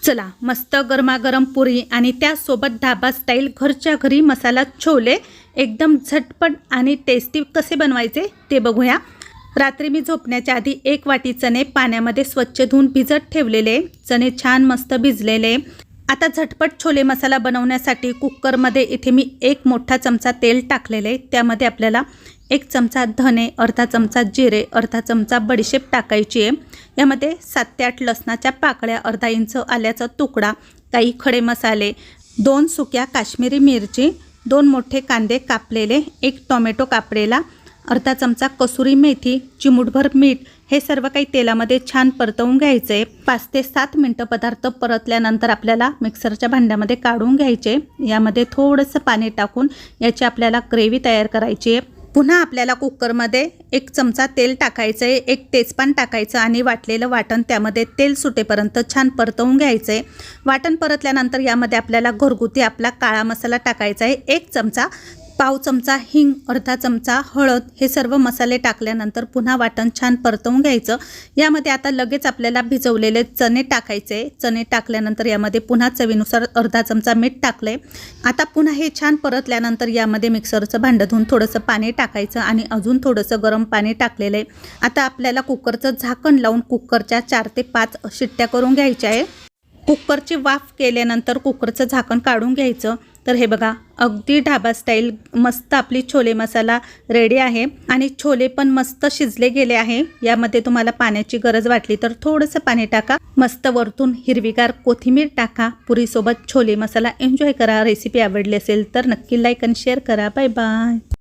चला मस्त गरमागरम पुरी आणि त्यासोबत ढाबा स्टाईल घरच्या घरी मसाला छोले एकदम झटपट आणि टेस्टी कसे बनवायचे ते बघूया। रात्री मी झोपण्याच्या आधी 1 वाटी चणे पाण्यामध्ये स्वच्छ धुवून भिजत ठेवलेले। चणे छान मस्त भिजलेले। आता झटपट छोले मसाला बनवण्यासाठी कुकरमध्ये इथे मी 1 मोठा चमचा तेल टाकलेले। त्यामध्ये आपल्याला 1 चमचा धने, अर्धा चमचा जिरे, अर्धा चमचा बडीशेप टाकायची आहे। यामध्ये 7 ते 8 लसणाच्या पाकळ्या, अर्धा इंच आल्याचा तुकडा, काही खडे मसाले, 2 सुक्या काश्मीरी मिरची, 2 मोठे कांदे कापलेले, 1 टोमॅटो कापलेला, अर्धा चमचा कसुरी मेथी, चिमूटभर मीठ, हे सर्व काही तेलामध्ये छान परतवून घ्यायचे। 5 ते 7 मिनिटं पदार्थ परतल्यानंतर आपल्याला मिक्सरच्या भांड्यामध्ये काढून घ्यायचे। यामध्ये थोडंसं पाणी टाकून याची आपल्याला ग्रेव्ही तयार करायची आहे। पुन्हा आपल्याला कुकरमध्ये 1 चमचा तेल टाकायचं आहे, 1 तेजपान टाकायचं आणि वाटलेलं वाटण त्यामध्ये तेल सुटेपर्यंत छान परतवून घ्यायचं आहे। वाटण परतल्यानंतर यामध्ये आपल्याला घरगुती आपला काळा मसाला टाकायचा आहे, 1 चमचा, पाव चमचा हिंग, अर्धा चमचा हळद, हे सर्व मसाले टाकल्यानंतर पुन्हा वाटण छान परतवून घ्यायचं। यामध्ये आता लगेच आपल्याला भिजवलेले चणे टाकायचे। चणे टाकल्यानंतर यामध्ये पुन्हा चवीनुसार अर्धा चमचा मीठ टाकले। आता पुन्हा हे छान परतल्यानंतर यामध्ये मिक्सरचं भांडं धुवून थोडंसं पाणी टाकायचं आणि अजून थोडंसं गरम पाणी टाकलेलं आहे। आता आपल्याला कुकरचं झाकण लावून कुकरच्या 4 ते 5 शिट्ट्या करून घ्यायच्या आहे। कुकरची वाफ केल्यानंतर कुकरचं झाकण काढून घ्यायचं। तर हे बघा, अगदी ढाबा स्टाईल मस्त आपली छोले मसाला रेडी आहे आणि छोले पण मस्त शिजले गेले आहे। यामध्ये तुम्हाला पाण्याची गरज वाटली तर थोडंसं पाणी टाका। मस्त वरतून हिरवीगार कोथिंबीर टाका। पुरीसोबत छोले मसाला एन्जॉय करा। रेसिपी आवडली असेल तर नक्की लाईक आणि शेअर करा। Bye bye.